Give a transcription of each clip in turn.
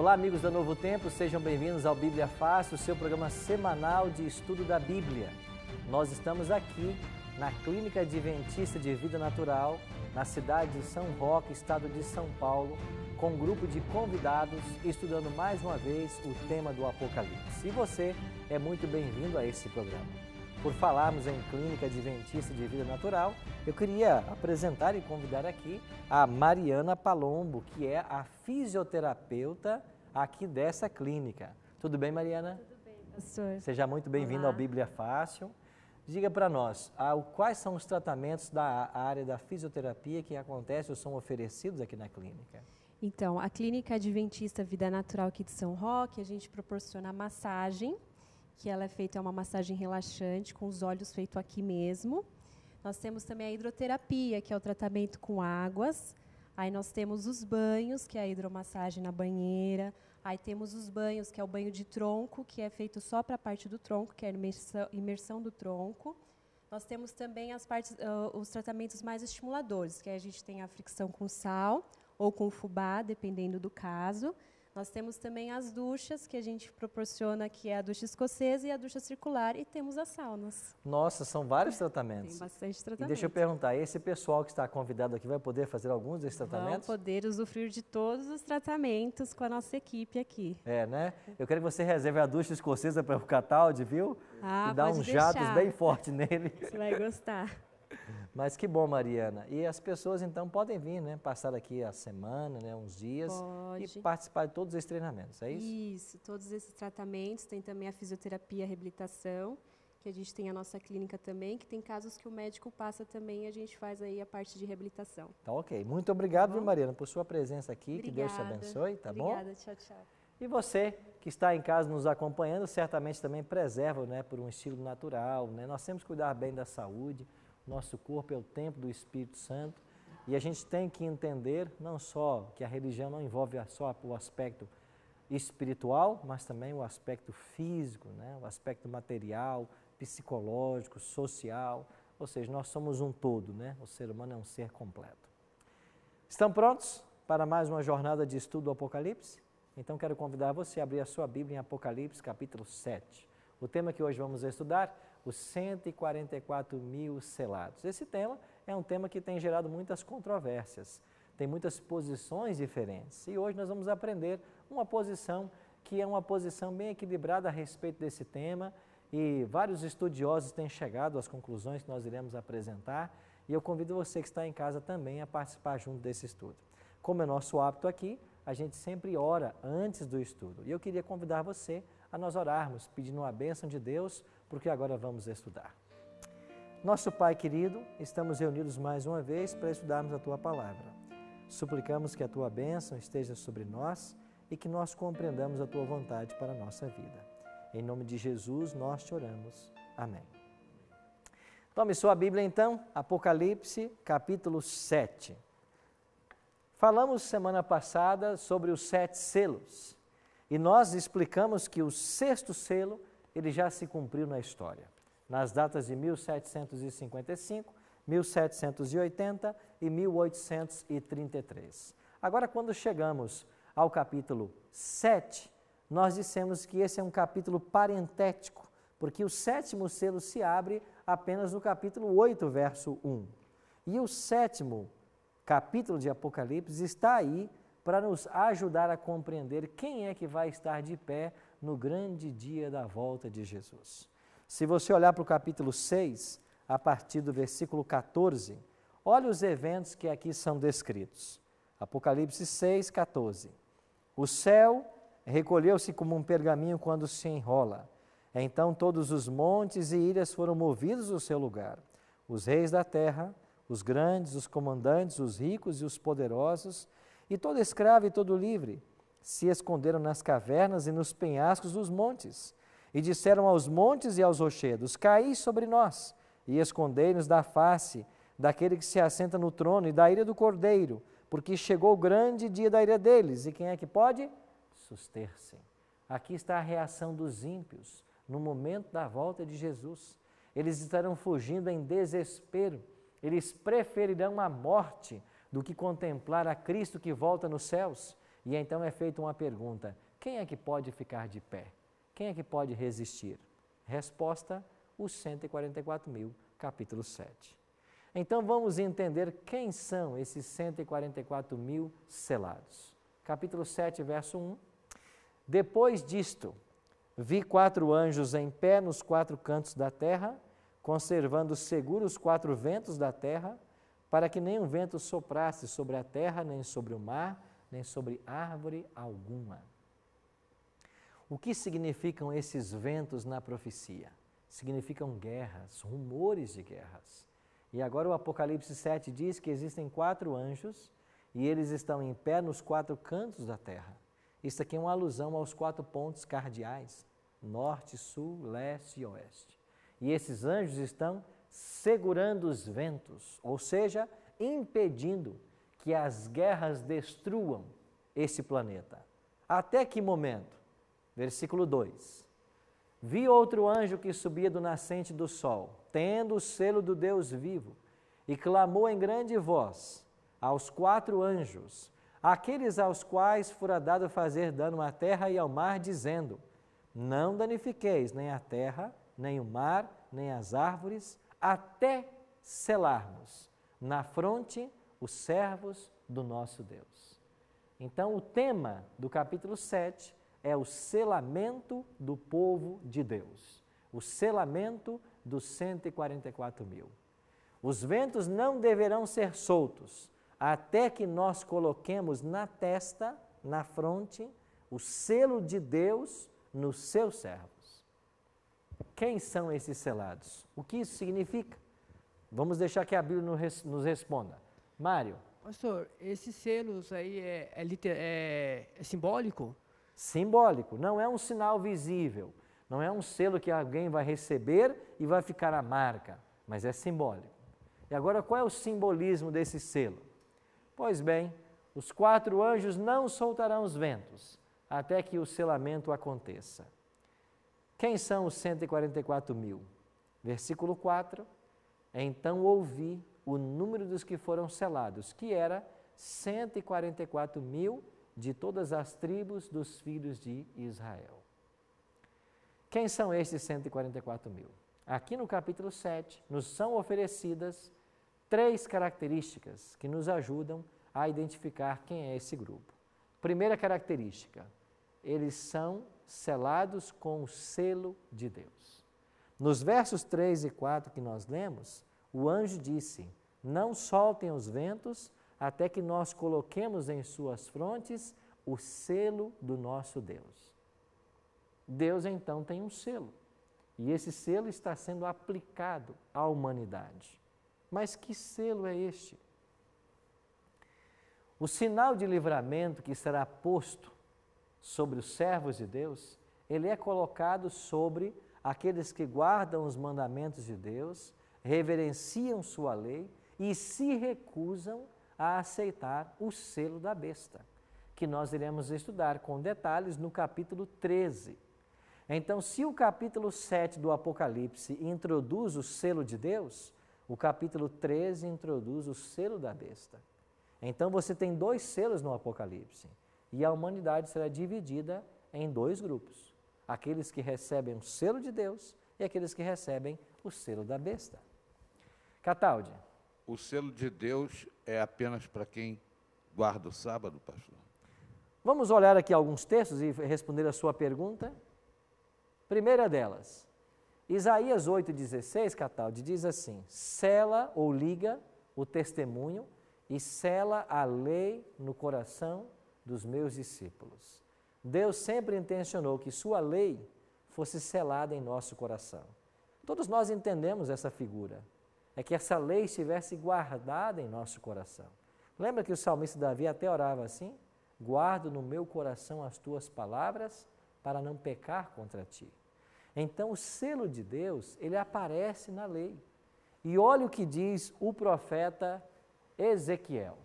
Olá, amigos da Novo Tempo, sejam bem-vindos ao Bíblia Fácil, o seu programa semanal de estudo da Bíblia. Nós estamos aqui na Clínica Adventista de Vida Natural, na cidade de São Roque, estado de São Paulo, com um grupo de convidados, estudando mais uma vez o tema do Apocalipse. E você é muito bem-vindo a esse programa. Por falarmos em Clínica Adventista de Vida Natural, eu queria apresentar e convidar aqui a Mariana Palombo, que é a fisioterapeuta aqui dessa clínica. Tudo bem, Mariana? Tudo bem, pastor. Seja muito bem-vindo ao Bíblia Fácil. Diga para nós, quais são os tratamentos da área da fisioterapia que acontecem ou são oferecidos aqui na clínica? Então, a Clínica Adventista Vida Natural aqui de São Roque, a gente proporciona massagem, que ela é feita, é uma massagem relaxante, com os olhos feitos aqui mesmo. Nós temos também a hidroterapia, que é o tratamento com águas. Aí nós temos os banhos, que é a hidromassagem na banheira. Aí temos os banhos, que é o banho de tronco, que é feito só para a parte do tronco, que é a imersão do tronco. Nós temos também os tratamentos mais estimuladores, que aí a gente tem a fricção com sal ou com fubá, dependendo do caso. Nós temos também as duchas, que a gente proporciona, que é a ducha escocesa e a ducha circular, e temos as saunas. Nossa, são vários tratamentos. Tem bastante tratamento. E deixa eu perguntar, esse pessoal que está convidado aqui vai poder fazer alguns desses tratamentos? Vão poder usufruir de todos os tratamentos com a nossa equipe aqui. É, né? Eu quero que você reserve a ducha escocesa para o Cataldi, viu? E dá uns jatos bem fortes nele. Você vai gostar. Mas que bom, Mariana. E as pessoas, então, podem vir, né? Passar aqui a semana, né? Uns dias. Pode. E participar de todos esses treinamentos, é isso? Isso, todos esses tratamentos. Tem também a fisioterapia e a reabilitação, que a gente tem a nossa clínica também, que tem casos que o médico passa também e a gente faz aí a parte de reabilitação. Tá ok. Muito obrigado, viu, Mariana, por sua presença aqui. Obrigada. Que Deus te abençoe, tá bom? Obrigada, tchau, tchau. E você que está em casa nos acompanhando, certamente também preserva, né, por um estilo natural, né? Nós temos que cuidar bem da saúde. Nosso corpo é o templo do Espírito Santo e a gente tem que entender não só que a religião não envolve só o aspecto espiritual, mas também o aspecto físico, né? O aspecto material, psicológico, social, ou seja, nós somos um todo, né? O ser humano é um ser completo. Estão prontos para mais uma jornada de estudo do Apocalipse? Então quero convidar você a abrir a sua Bíblia em Apocalipse capítulo 7. O tema que hoje vamos estudar, os 144 mil selados. Esse tema é um tema que tem gerado muitas controvérsias, tem muitas posições diferentes. E hoje nós vamos aprender uma posição que é uma posição bem equilibrada a respeito desse tema e vários estudiosos têm chegado às conclusões que nós iremos apresentar e eu convido você que está em casa também a participar junto desse estudo. Como é nosso hábito aqui, a gente sempre ora antes do estudo e eu queria convidar você a nós orarmos, pedindo a bênção de Deus, porque agora vamos estudar. Nosso Pai querido, estamos reunidos mais uma vez para estudarmos a Tua Palavra. Suplicamos que a Tua bênção esteja sobre nós e que nós compreendamos a Tua vontade para a nossa vida. Em nome de Jesus nós te oramos. Amém. Tome sua Bíblia então, Apocalipse capítulo 7. Falamos semana passada sobre os 7 selos. E nós explicamos que o 6º selo, ele já se cumpriu na história, nas datas de 1755, 1780 e 1833. Agora, quando chegamos ao capítulo 7, nós dissemos que esse é um capítulo parentético, porque o 7º selo se abre apenas no capítulo 8, verso 1. E o 7º capítulo de Apocalipse está aí para nos ajudar a compreender quem é que vai estar de pé no grande dia da volta de Jesus. Se você olhar para o capítulo 6, a partir do versículo 14, olha os eventos que aqui são descritos. Apocalipse 6, 14. O céu recolheu-se como um pergaminho quando se enrola. Então todos os montes e ilhas foram movidos do seu lugar. Os reis da terra, os grandes, os comandantes, os ricos e os poderosos, e todo escravo e todo livre se esconderam nas cavernas e nos penhascos dos montes, e disseram aos montes e aos rochedos: caí sobre nós, e escondei-nos da face daquele que se assenta no trono e da ira do Cordeiro, porque chegou o grande dia da ira deles, e quem é que pode? Suster-se. Aqui está a reação dos ímpios, no momento da volta de Jesus. Eles estarão fugindo em desespero, eles preferirão a morte do que contemplar a Cristo que volta nos céus. E então é feita uma pergunta: quem é que pode ficar de pé? Quem é que pode resistir? Resposta: os 144.000, capítulo 7. Então vamos entender quem são esses 144.000 selados. Capítulo 7, verso 1. Depois disto, vi 4 anjos em pé nos 4 cantos da terra, conservando seguros os 4 ventos da terra, para que nenhum vento soprasse sobre a terra, nem sobre o mar, nem sobre árvore alguma. O que significam esses ventos na profecia? Significam guerras, rumores de guerras. E agora o Apocalipse 7 diz que existem 4 anjos e eles estão em pé nos 4 cantos da terra. Isso aqui é uma alusão aos 4 pontos cardeais: norte, sul, leste e oeste. E esses anjos estão segurando os ventos, ou seja, impedindo que as guerras destruam esse planeta. Até que momento? Versículo 2. Vi outro anjo que subia do nascente do sol, tendo o selo do Deus vivo, e clamou em grande voz aos 4 anjos, aqueles aos quais fora dado fazer dano à terra e ao mar, dizendo: não danifiqueis nem a terra, nem o mar, nem as árvores, até selarmos na fronte os servos do nosso Deus. Então, o tema do capítulo 7 é o selamento do povo de Deus, o selamento dos 144.000. Os ventos não deverão ser soltos até que nós coloquemos na testa, na fronte, o selo de Deus nos seus servos. Quem são esses selados? O que isso significa? Vamos deixar que a Bíblia nos responda. Mário. Pastor, esses selos aí é simbólico? Simbólico, não é um sinal visível, não é um selo que alguém vai receber e vai ficar a marca, mas é simbólico. E agora, qual é o simbolismo desse selo? Pois bem, os 4 anjos não soltarão os ventos até que o selamento aconteça. Quem são os 144.000? Versículo 4. Então ouvi o número dos que foram selados, que era 144.000 de todas as tribos dos filhos de Israel. Quem são estes 144.000? Aqui no capítulo 7, nos são oferecidas 3 características que nos ajudam a identificar quem é esse grupo. Primeira característica: eles são selados com o selo de Deus. Nos versos 3 e 4 que nós lemos, o anjo disse: não soltem os ventos até que nós coloquemos em suas frontes o selo do nosso Deus. Deus então tem um selo, e esse selo está sendo aplicado à humanidade. Mas que selo é este? O sinal de livramento que será posto sobre os servos de Deus, ele é colocado sobre aqueles que guardam os mandamentos de Deus, reverenciam sua lei e se recusam a aceitar o selo da besta, que nós iremos estudar com detalhes no capítulo 13. Então, se o capítulo 7 do Apocalipse introduz o selo de Deus, o capítulo 13 introduz o selo da besta. Então, você tem 2 selos no Apocalipse, e a humanidade será dividida em 2 grupos: aqueles que recebem o selo de Deus e aqueles que recebem o selo da besta. Cataldi. O selo de Deus é apenas para quem guarda o sábado, pastor? Vamos olhar aqui alguns textos e responder a sua pergunta. Primeira delas, Isaías 8,16, Cataldi, diz assim: sela ou liga o testemunho e sela a lei no coração dos meus discípulos. Deus sempre intencionou que sua lei fosse selada em nosso coração. Todos nós entendemos essa figura. É que essa lei estivesse guardada em nosso coração. Lembra que o salmista Davi até orava assim? Guardo no meu coração as tuas palavras para não pecar contra ti. Então o selo de Deus, ele aparece na lei. E olha o que diz o profeta Ezequiel.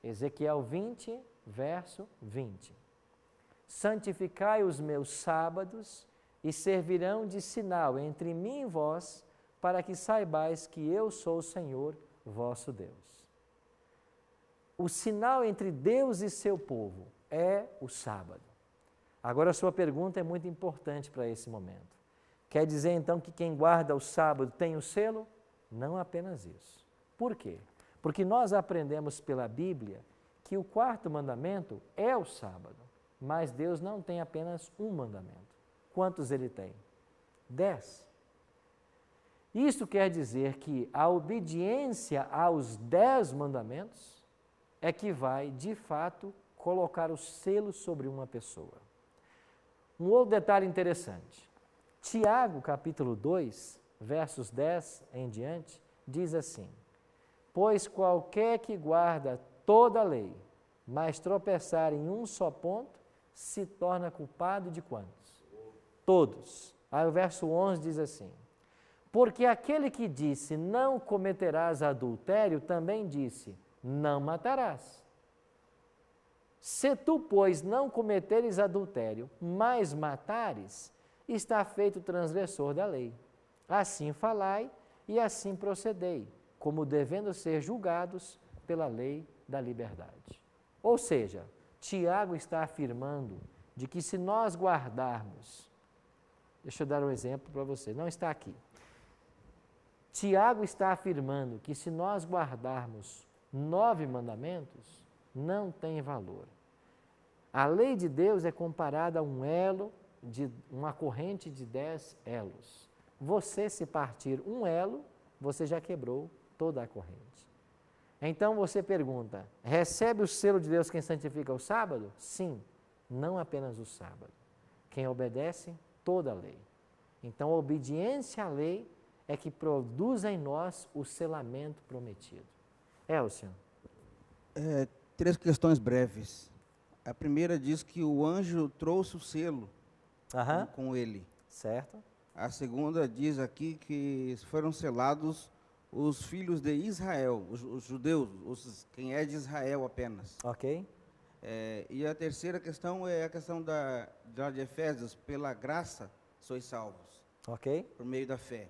Ezequiel 20, verso 20. Santificai os meus sábados e servirão de sinal entre mim e vós, para que saibais que eu sou o Senhor, vosso Deus. O sinal entre Deus e seu povo é o sábado. Agora a sua pergunta é muito importante para esse momento. Quer dizer então que quem guarda o sábado tem o selo? Não apenas isso. Por quê? Porque nós aprendemos pela Bíblia que o quarto mandamento é o sábado, mas Deus não tem apenas um mandamento. Quantos ele tem? 10. Isso quer dizer que a obediência aos 10 mandamentos é que vai, de fato, colocar o selo sobre uma pessoa. Um outro detalhe interessante. Tiago, capítulo 2, versos 10 em diante, diz assim: pois qualquer que guarda toda a lei, mas tropeçar em um só ponto, se torna culpado de quantos? Todos. Aí o verso 11 diz assim: porque aquele que disse, não cometerás adultério, também disse, não matarás. Se tu, pois, não cometeres adultério, mas matares, está feito transgressor da lei. Assim falai e assim procedei, como devendo ser julgados pela lei da liberdade. Ou seja, Tiago está afirmando de que se nós guardarmos, deixa eu dar um exemplo para você, não está aqui. Tiago está afirmando que se nós guardarmos 9 mandamentos, não tem valor. A lei de Deus é comparada a um elo, uma corrente de 10 elos. Você, se partir um elo, você já quebrou toda a corrente. Então você pergunta, recebe o selo de Deus quem santifica o sábado? Sim, não apenas o sábado. Quem obedece toda a lei. Então a obediência à lei é que produz em nós o selamento prometido. Elcio. 3 questões breves. A primeira diz que o anjo trouxe o selo com ele. Certo. A segunda diz aqui que foram selados os filhos de Israel, os judeus, quem é de Israel apenas. Ok. E a terceira questão é a questão de Efésios, pela graça sois salvos. Ok. Por meio da fé.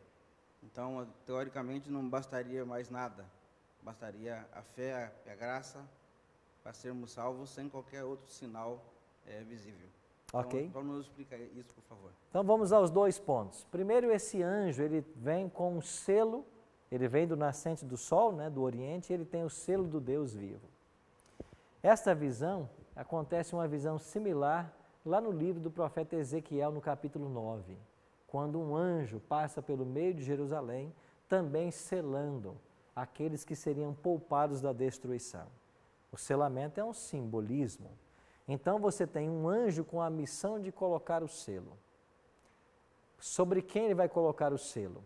Então, teoricamente, não bastaria mais nada. Bastaria a fé, a graça, para sermos salvos sem qualquer outro sinal visível. Ok. Então, nos explica isso, por favor. Então vamos aos 2 pontos. Primeiro, esse anjo, ele vem com um selo, ele vem do nascente do sol, né, do oriente, e ele tem o selo do Deus vivo. Esta visão, acontece uma visão similar lá no livro do profeta Ezequiel, no capítulo 9, quando um anjo passa pelo meio de Jerusalém, também selando aqueles que seriam poupados da destruição. O selamento é um simbolismo. Então você tem um anjo com a missão de colocar o selo. Sobre quem ele vai colocar o selo?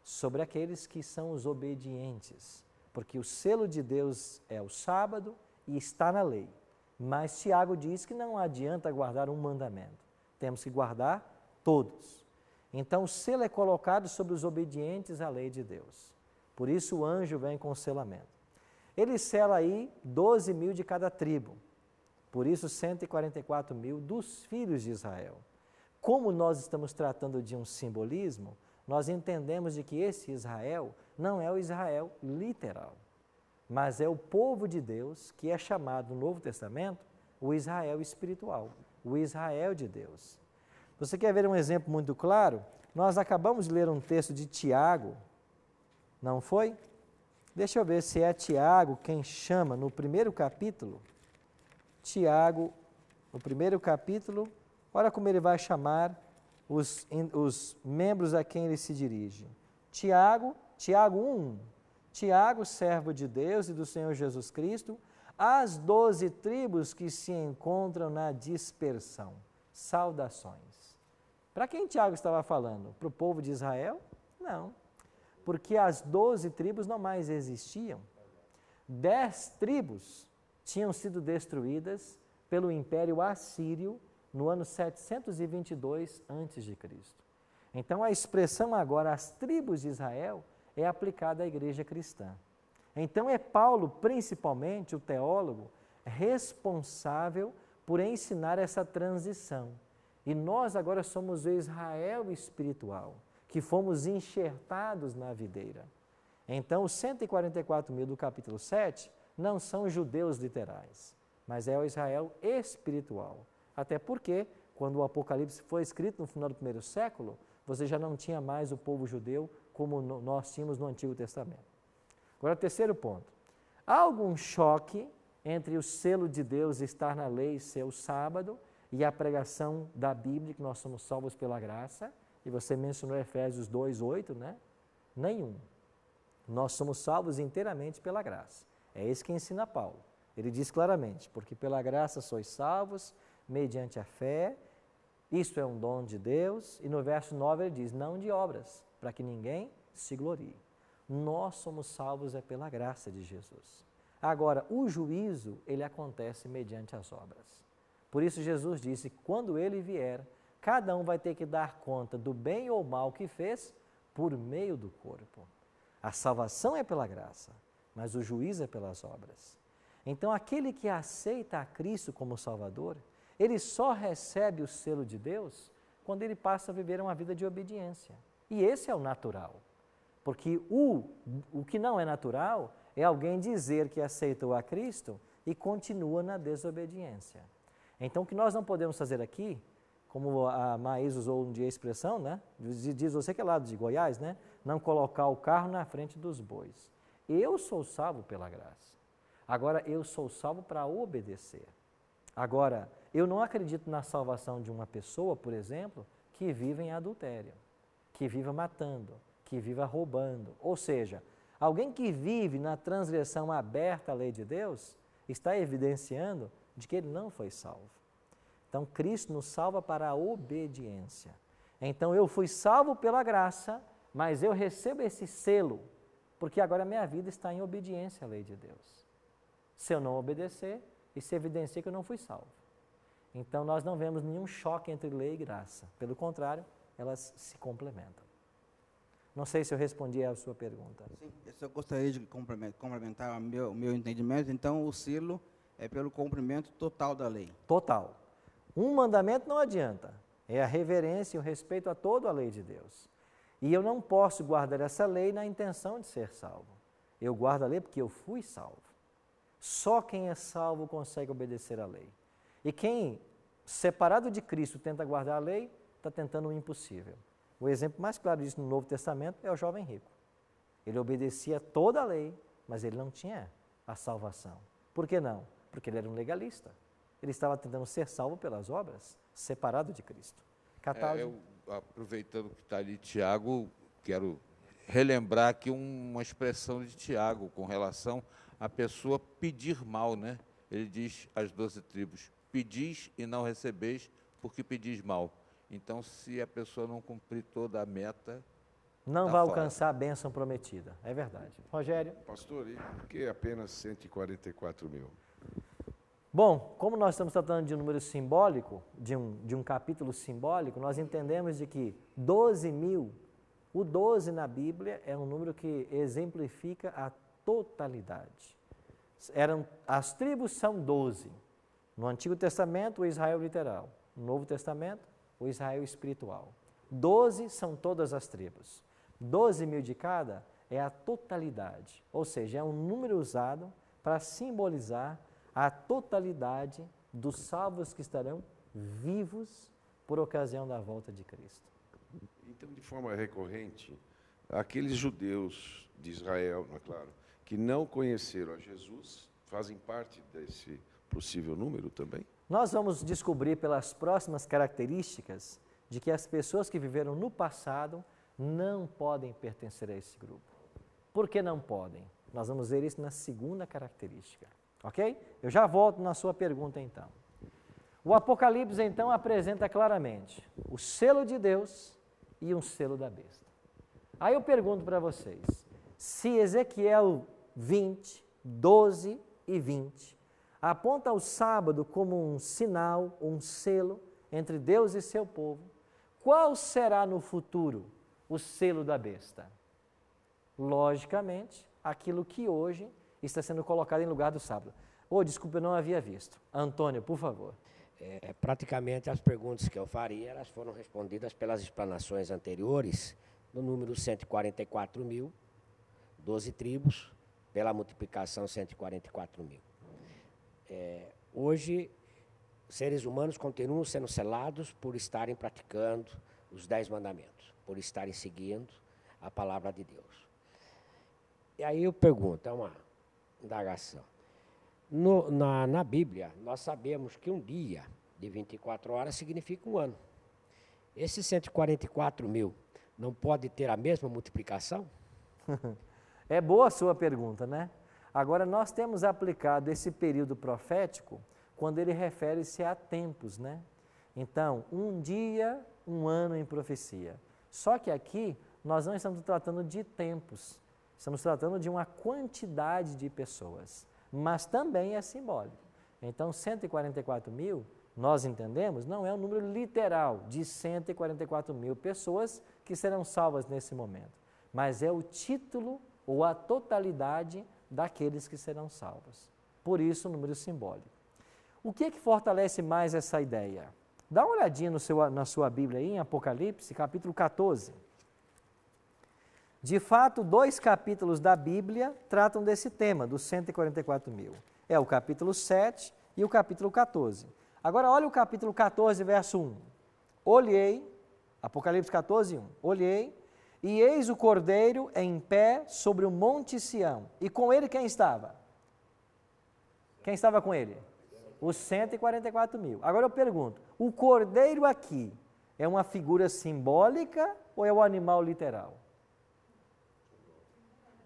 Sobre aqueles que são os obedientes. Porque o selo de Deus é o sábado e está na lei. Mas Tiago diz que não adianta guardar um mandamento. Temos que guardar todos. Então o selo é colocado sobre os obedientes à lei de Deus. Por isso o anjo vem com o selamento. Ele sela aí 12 mil de cada tribo. Por isso 144 mil dos filhos de Israel. Como nós estamos tratando de um simbolismo, nós entendemos de que esse Israel não é o Israel literal, mas é o povo de Deus que é chamado no Novo Testamento o Israel espiritual, o Israel de Deus. Você quer ver um exemplo muito claro? Nós acabamos de ler um texto de Tiago, não foi? Deixa eu ver se é Tiago quem chama no primeiro capítulo. Tiago, no primeiro capítulo, olha como ele vai chamar os membros a quem ele se dirige. Tiago 1. Tiago, servo de Deus e do Senhor Jesus Cristo, as 12 tribos que se encontram na dispersão. Saudações. Para quem Tiago estava falando? Para o povo de Israel? Não. Porque as 12 tribos não mais existiam. 10 tribos tinham sido destruídas pelo Império Assírio no ano 722 a.C. Então a expressão agora, as tribos de Israel, é aplicada à igreja cristã. Então é Paulo, principalmente, o teólogo, responsável por ensinar essa transição. E nós agora somos o Israel espiritual, que fomos enxertados na videira. Então os 144 mil do capítulo 7 não são judeus literais, mas é o Israel espiritual. Até porque, quando o Apocalipse foi escrito no final do primeiro século, você já não tinha mais o povo judeu como nós tínhamos no Antigo Testamento. Agora, terceiro ponto. Há algum choque entre o selo de Deus estar na lei ser o sábado e a pregação da Bíblia, que nós somos salvos pela graça? E você mencionou Efésios 2:8, né? Nenhum. Nós somos salvos inteiramente pela graça. É isso que ensina Paulo. Ele diz claramente, porque pela graça sois salvos, mediante a fé, isto é um dom de Deus. E no verso 9 ele diz, não de obras, para que ninguém se glorie. Nós somos salvos é pela graça de Jesus. Agora, o juízo, ele acontece mediante as obras. Por isso Jesus disse, quando ele vier, cada um vai ter que dar conta do bem ou mal que fez por meio do corpo. A salvação é pela graça, mas o juízo é pelas obras. Então, aquele que aceita a Cristo como Salvador, ele só recebe o selo de Deus quando ele passa a viver uma vida de obediência. E esse é o natural. Porque o que não é natural é alguém dizer que aceitou a Cristo e continua na desobediência. Então, o que nós não podemos fazer aqui, como a Maís usou um dia a expressão, né? Diz você que é lá de Goiás, né? Não colocar o carro na frente dos bois. Eu sou salvo pela graça. Agora, eu sou salvo para obedecer. Agora, eu não acredito na salvação de uma pessoa, por exemplo, que vive em adultério, que viva matando, que viva roubando. Ou seja, alguém que vive na transgressão aberta à lei de Deus, está evidenciando de que ele não foi salvo. Então, Cristo nos salva para a obediência. Então, eu fui salvo pela graça, mas eu recebo esse selo, porque agora a minha vida está em obediência à lei de Deus. Se eu não obedecer, isso evidencia que eu não fui salvo. Então, nós não vemos nenhum choque entre lei e graça. Pelo contrário, elas se complementam. Não sei se eu respondi à sua pergunta. Sim, eu só gostaria de complementar o meu entendimento. Então, o selo é pelo cumprimento total da lei. Total. Um mandamento não adianta. É a reverência e o respeito a toda a lei de Deus. E eu não posso guardar essa lei na intenção de ser salvo. Eu guardo a lei porque eu fui salvo. Só quem é salvo consegue obedecer à lei. E quem, separado de Cristo, tenta guardar a lei, está tentando o impossível. O exemplo mais claro disso no Novo Testamento é o jovem rico. Ele obedecia toda a lei, mas ele não tinha a salvação. Por que não? Porque ele era um legalista. Ele estava tentando ser salvo pelas obras, separado de Cristo. Eu, aproveitando que está ali Tiago, quero relembrar aqui uma expressão de Tiago com relação à pessoa pedir mal, né? Ele diz às 12 tribos, pedis e não recebeis, porque pedis mal. Então, se a pessoa não cumprir toda a meta, não tá vai fora. alcançar a bênção prometida. É verdade. Rogério? Pastor, e por que apenas 144 mil? Bom, como nós estamos tratando de um número simbólico, de um capítulo simbólico, nós entendemos de que 12 mil, o 12 na Bíblia é um número que exemplifica a totalidade. As tribos são 12. No Antigo Testamento, o Israel literal. No Novo Testamento, o Israel espiritual. 12 são todas as tribos. 12 mil de cada é a totalidade, ou seja, é um número usado para simbolizar a totalidade dos salvos que estarão vivos por ocasião da volta de Cristo. Então, de forma recorrente, aqueles judeus de Israel, não é claro, que não conheceram a Jesus, fazem parte desse possível número também? Nós vamos descobrir pelas próximas características de que as pessoas que viveram no passado não podem pertencer a esse grupo. Por que não podem? Nós vamos ver isso na segunda característica. Ok? Eu já volto na sua pergunta, então. O Apocalipse, então, apresenta claramente o selo de Deus e um selo da besta. Aí eu pergunto para vocês, se Ezequiel 20, 12 e 20 aponta o sábado como um sinal, um selo entre Deus e seu povo, qual será no futuro o selo da besta? Logicamente, aquilo que hoje está sendo colocado em lugar do sábado. Desculpa, eu não havia visto. Antônio, por favor. Praticamente as perguntas que eu faria, elas foram respondidas pelas explanações anteriores, no número 144 mil, 12 tribos, pela multiplicação 144 mil. Hoje, seres humanos continuam sendo selados por estarem praticando os 10 mandamentos, por estarem seguindo a palavra de Deus. E aí eu pergunto, é uma indagação. Na Bíblia, nós sabemos que um dia de 24 horas significa um ano. Esses 144 mil não pode ter a mesma multiplicação? É boa a sua pergunta, né? Agora, nós temos aplicado esse período profético quando ele refere-se a tempos, né? Então, um dia, um ano em profecia. Só que aqui, nós não estamos tratando de tempos, estamos tratando de uma quantidade de pessoas, mas também é simbólico. Então, 144 mil, nós entendemos, não é um número literal de 144 mil pessoas que serão salvas nesse momento, mas é o título ou a totalidade daqueles que serão salvos. Por isso, o número simbólico. O que é que fortalece mais essa ideia? Dá uma olhadinha na sua Bíblia aí, em Apocalipse, capítulo 14. De fato, 2 capítulos da Bíblia tratam desse tema, dos 144 mil. É o capítulo 7 e o capítulo 14. Agora, olha o capítulo 14, verso 1. Olhei, Apocalipse 14, 1. Olhei, e eis o Cordeiro em pé sobre o monte Sião. E com ele quem estava? Quem estava com ele? Os 144 mil. Agora eu pergunto, o Cordeiro aqui é uma figura simbólica ou é o animal literal?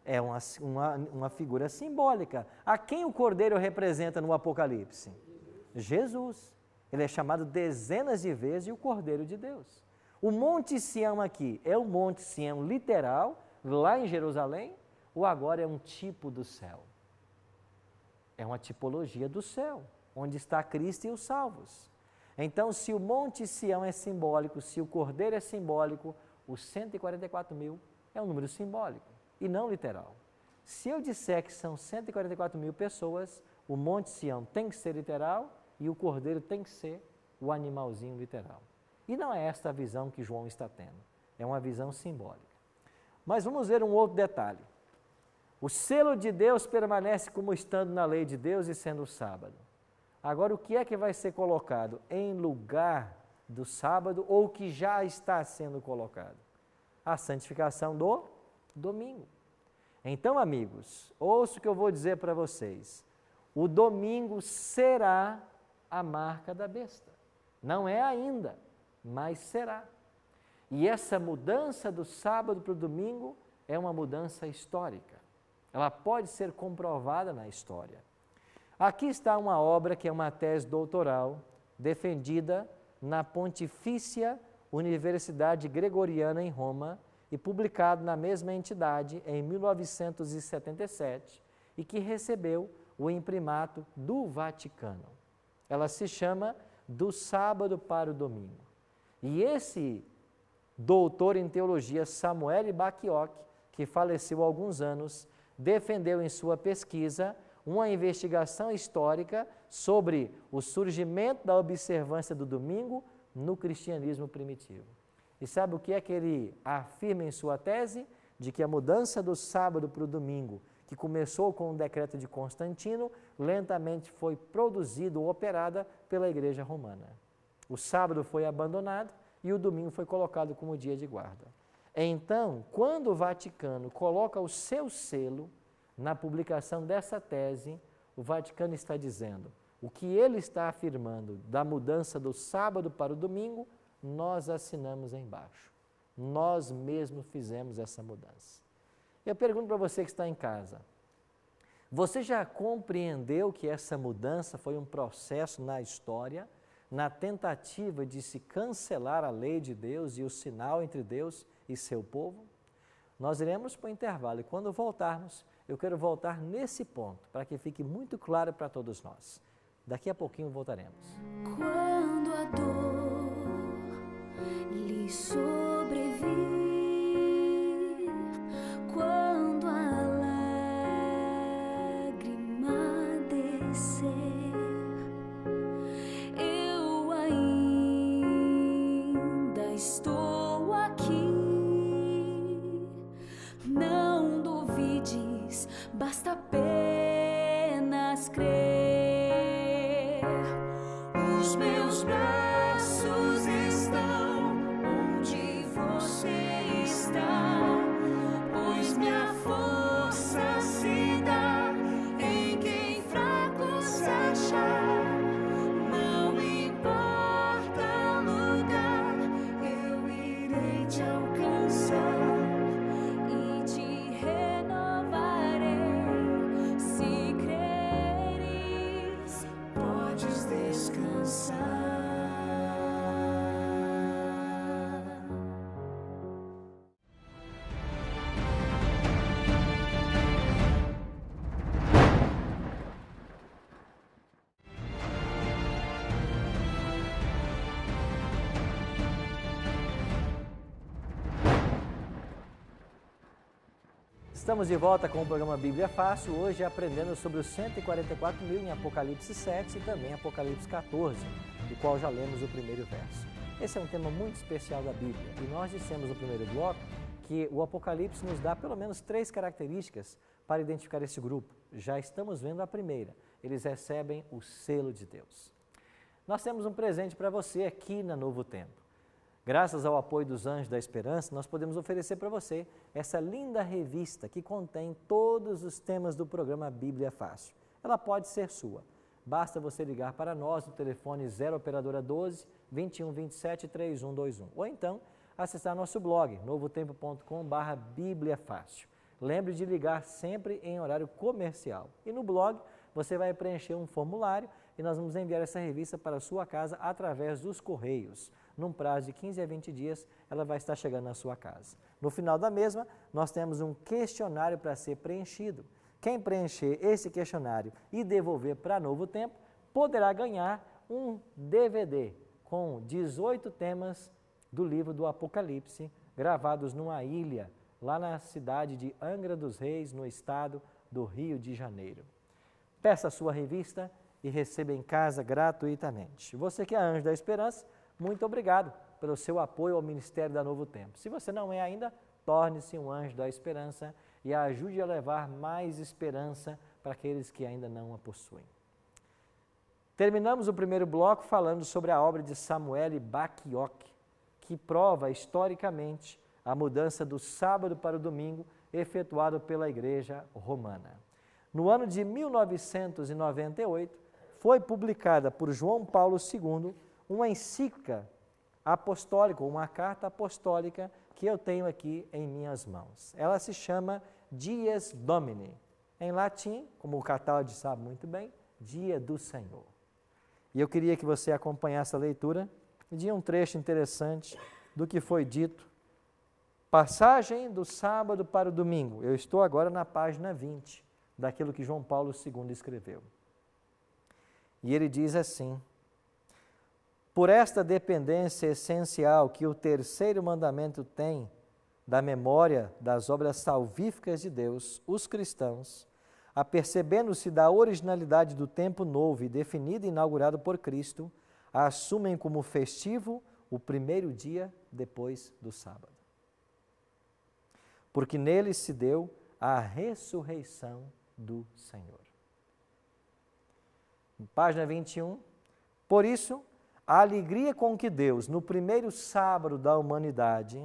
É uma figura simbólica. A quem o Cordeiro representa no Apocalipse? Jesus. Ele é chamado dezenas de vezes de o Cordeiro de Deus. O Monte Sião aqui é o Monte Sião literal, lá em Jerusalém, ou agora é um tipo do céu? É uma tipologia do céu, onde está Cristo e os salvos. Então, se o Monte Sião é simbólico, se o Cordeiro é simbólico, os 144 mil é um número simbólico e não literal. Se eu disser que são 144 mil pessoas, o Monte Sião tem que ser literal e o Cordeiro tem que ser o animalzinho literal. E não é esta a visão que João está tendo, é uma visão simbólica. Mas vamos ver um outro detalhe. O selo de Deus permanece como estando na lei de Deus e sendo o sábado. Agora, o que é que vai ser colocado em lugar do sábado ou que já está sendo colocado? A santificação do domingo. Então, amigos, ouça o que eu vou dizer para vocês. O domingo será a marca da besta. Não é ainda, mas será. E essa mudança do sábado para o domingo é uma mudança histórica. Ela pode ser comprovada na história. Aqui está uma obra que é uma tese doutoral defendida na Pontifícia Universidade Gregoriana em Roma e publicado na mesma entidade em 1977 e que recebeu o imprimato do Vaticano. Ela se chama Do Sábado para o Domingo. E esse doutor em teologia, Samuel Bacchiocchi, que faleceu há alguns anos, defendeu em sua pesquisa uma investigação histórica sobre o surgimento da observância do domingo no cristianismo primitivo. E sabe o que é que ele afirma em sua tese? De que a mudança do sábado para o domingo, que começou com o decreto de Constantino, lentamente foi produzida ou operada pela Igreja Romana. O sábado foi abandonado e o domingo foi colocado como dia de guarda. Então, quando o Vaticano coloca o seu selo na publicação dessa tese, o Vaticano está dizendo, o que ele está afirmando da mudança do sábado para o domingo, nós assinamos embaixo. Nós mesmos fizemos essa mudança. Eu pergunto para você que está em casa, você já compreendeu que essa mudança foi um processo na história, na tentativa de se cancelar a lei de Deus e o sinal entre Deus e seu povo? Nós iremos para o intervalo e quando voltarmos, eu quero voltar nesse ponto, para que fique muito claro para todos nós. Daqui a pouquinho voltaremos. Quando a dor lhe sobrevir, quando a lágrima descer, eu ainda estou aqui. Não duvides, basta apenas crer. meus braços estão onde você está, pois minha força se dá em quem fraco se achar. Não importa o lugar, eu irei te alcançar e te renovarei. Se creres, podes descansar. Estamos de volta com o programa Bíblia Fácil, hoje aprendendo sobre os 144.000 em Apocalipse 7 e também Apocalipse 14, do qual já lemos o primeiro verso. Esse é um tema muito especial da Bíblia e nós dissemos no primeiro bloco que o Apocalipse nos dá pelo menos 3 características para identificar esse grupo. Já estamos vendo a primeira, eles recebem o selo de Deus. Nós temos um presente para você aqui na Novo Tempo. Graças ao apoio dos Anjos da Esperança, nós podemos oferecer para você essa linda revista que contém todos os temas do programa Bíblia Fácil. Ela pode ser sua. Basta você ligar para nós no telefone 0 operadora 12 21 27 3121 ou então acessar nosso blog novotempo.com/Bíblia Fácil. Lembre de ligar sempre em horário comercial. E no blog você vai preencher um formulário e nós vamos enviar essa revista para a sua casa através dos correios. Num prazo de 15 a 20 dias, ela vai estar chegando na sua casa. No final da mesma, nós temos um questionário para ser preenchido. Quem preencher esse questionário e devolver para Novo Tempo, poderá ganhar um DVD com 18 temas do livro do Apocalipse, gravados numa ilha, lá na cidade de Angra dos Reis, no estado do Rio de Janeiro. Peça a sua revista e receba em casa gratuitamente. Você que é Anjo da Esperança, muito obrigado pelo seu apoio ao Ministério da Novo Tempo. Se você não é ainda, torne-se um Anjo da Esperança e ajude a levar mais esperança para aqueles que ainda não a possuem. Terminamos o primeiro bloco falando sobre a obra de Samuel Bacchiocchi, que prova historicamente a mudança do sábado para o domingo efetuado pela Igreja Romana. No ano de 1998, foi publicada por João Paulo II uma encíclica apostólica, uma carta apostólica que eu tenho aqui em minhas mãos. Ela se chama Dies Domini. Em latim, como o Cataldi sabe muito bem, Dia do Senhor. E eu queria que você acompanhasse a leitura de um trecho interessante do que foi dito. Passagem do sábado para o domingo. Eu estou agora na página 20 daquilo que João Paulo II escreveu. E ele diz assim: por esta dependência essencial que o terceiro mandamento tem da memória das obras salvíficas de Deus, os cristãos, apercebendo-se da originalidade do tempo novo e definido e inaugurado por Cristo, a assumem como festivo o primeiro dia depois do sábado. Porque nele se deu a ressurreição do Senhor. Página 21. Por isso, a alegria com que Deus, no primeiro sábado da humanidade,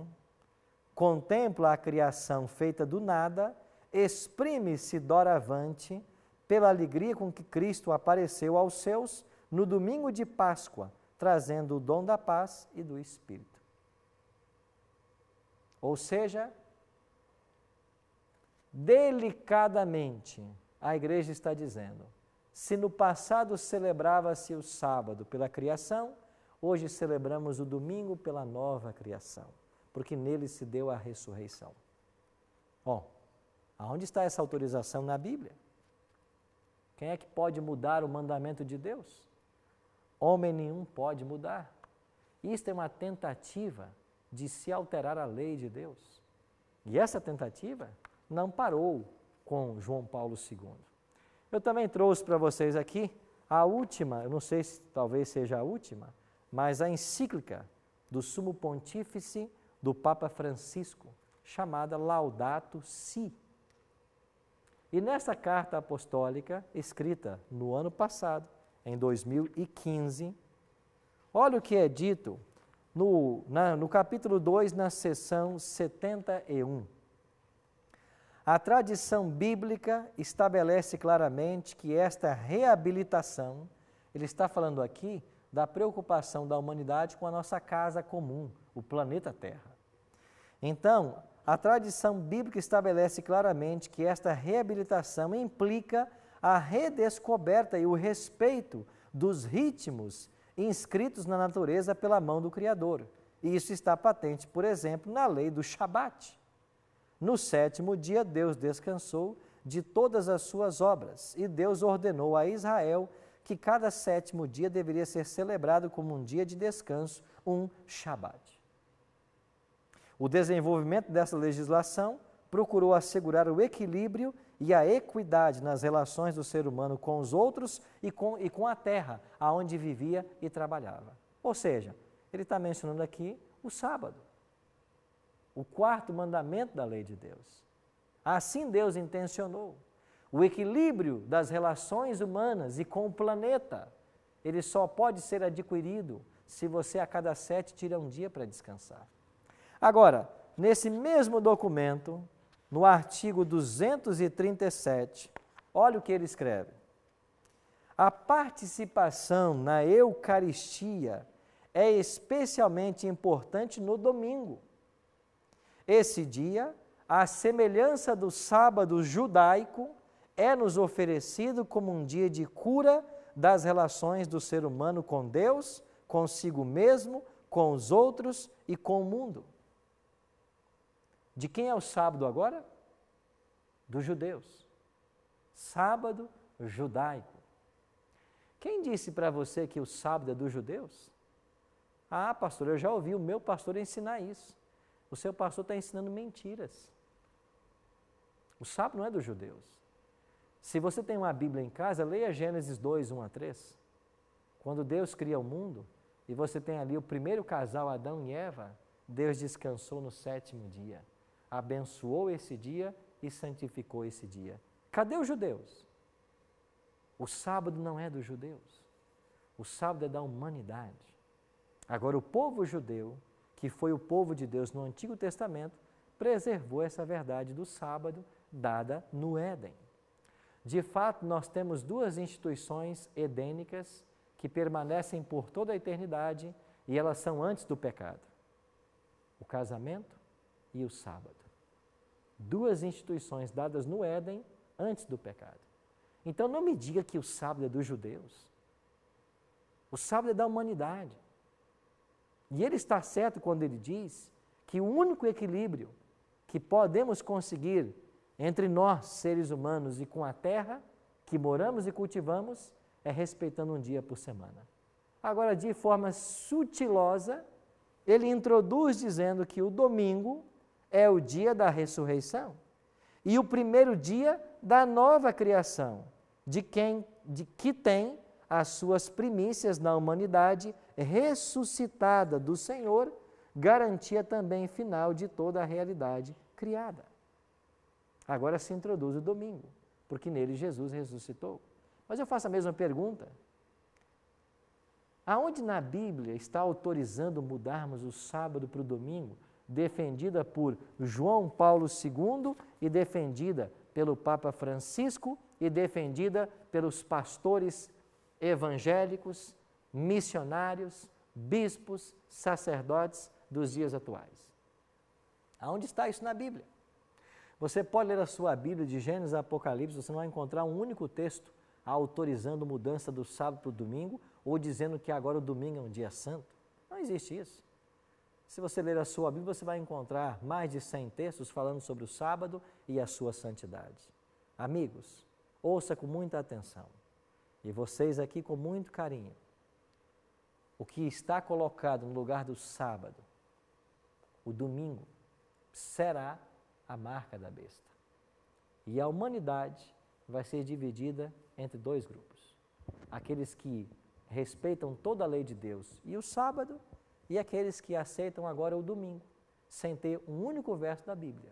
contempla a criação feita do nada, exprime-se doravante pela alegria com que Cristo apareceu aos seus no domingo de Páscoa, trazendo o dom da paz e do Espírito. Ou seja, delicadamente, a igreja está dizendo, se no passado celebrava-se o sábado pela criação, hoje celebramos o domingo pela nova criação, porque nele se deu a ressurreição. Bom, aonde está essa autorização na Bíblia? Quem é que pode mudar o mandamento de Deus? Homem nenhum pode mudar. Isto é uma tentativa de se alterar a lei de Deus. E essa tentativa não parou com João Paulo II. Eu também trouxe para vocês aqui a última, eu não sei se talvez seja a última, mas a encíclica do Sumo Pontífice do Papa Francisco, chamada Laudato Si. E nessa carta apostólica, escrita no ano passado, em 2015, Olha o que é dito no capítulo 2, na seção 71. A tradição bíblica estabelece claramente que esta reabilitação, ele está falando aqui da preocupação da humanidade com a nossa casa comum, o planeta Terra. Então, a tradição bíblica estabelece claramente que esta reabilitação implica a redescoberta e o respeito dos ritmos inscritos na natureza pela mão do Criador. E isso está patente, por exemplo, na lei do Shabat. No 7º dia, Deus descansou de todas as suas obras, e Deus ordenou a Israel que cada 7º dia deveria ser celebrado como um dia de descanso, um Shabat. O desenvolvimento dessa legislação procurou assegurar o equilíbrio e a equidade nas relações do ser humano com os outros e com a terra, aonde vivia e trabalhava. Ou seja, ele está mencionando aqui o sábado, o 4º mandamento da lei de Deus. Assim Deus intencionou. O equilíbrio das relações humanas e com o planeta, ele só pode ser adquirido se você a cada 7 tira um dia para descansar. Agora, nesse mesmo documento, no artigo 237, olha o que ele escreve. A participação na Eucaristia é especialmente importante no domingo. Esse dia, à semelhança do sábado judaico, é-nos oferecido como um dia de cura das relações do ser humano com Deus, consigo mesmo, com os outros e com o mundo. De quem é o sábado agora? Dos judeus. Sábado judaico. Quem disse para você que o sábado é dos judeus? Ah, pastor, eu já ouvi o meu pastor ensinar isso. O seu pastor está ensinando mentiras. O sábado não é dos judeus. Se você tem uma Bíblia em casa, leia Gênesis 2, 1 a 3. Quando Deus cria o mundo, e você tem ali o primeiro casal, Adão e Eva, Deus descansou no 7º dia. Abençoou esse dia e santificou esse dia. Cadê os judeus? O sábado não é dos judeus. O sábado é da humanidade. Agora, o povo judeu, que foi o povo de Deus no Antigo Testamento, preservou essa verdade do sábado dada no Éden. De fato, nós temos 2 instituições edênicas que permanecem por toda a eternidade e elas são antes do pecado. O casamento e o sábado. 2 instituições dadas no Éden antes do pecado. Então não me diga que o sábado é dos judeus. O sábado é da humanidade. E ele está certo quando ele diz que o único equilíbrio que podemos conseguir entre nós, seres humanos, e com a terra que moramos e cultivamos, é respeitando um dia por semana. Agora, de forma sutilosa, ele introduz dizendo que o domingo é o dia da ressurreição e o primeiro dia da nova criação, de que tem as suas primícias na humanidade ressuscitada do Senhor, garantia também final de toda a realidade criada. Agora se introduz o domingo, porque nele Jesus ressuscitou. Mas eu faço a mesma pergunta. Aonde na Bíblia está autorizando mudarmos o sábado para o domingo, defendida por João Paulo II e defendida pelo Papa Francisco e defendida pelos pastores evangélicos, missionários, bispos, sacerdotes dos dias atuais? Aonde está isso na Bíblia? Você pode ler a sua Bíblia de Gênesis a Apocalipse, você não vai encontrar um único texto autorizando mudança do sábado para o domingo ou dizendo que agora o domingo é um dia santo. Não existe isso. Se você ler a sua Bíblia, você vai encontrar mais de 100 textos falando sobre o sábado e a sua santidade. Amigos, ouça com muita atenção. E vocês aqui com muito carinho. O que está colocado no lugar do sábado, o domingo, será a marca da besta. E a humanidade vai ser dividida entre 2 grupos. Aqueles que respeitam toda a lei de Deus e o sábado, e aqueles que aceitam agora o domingo, sem ter um único verso da Bíblia,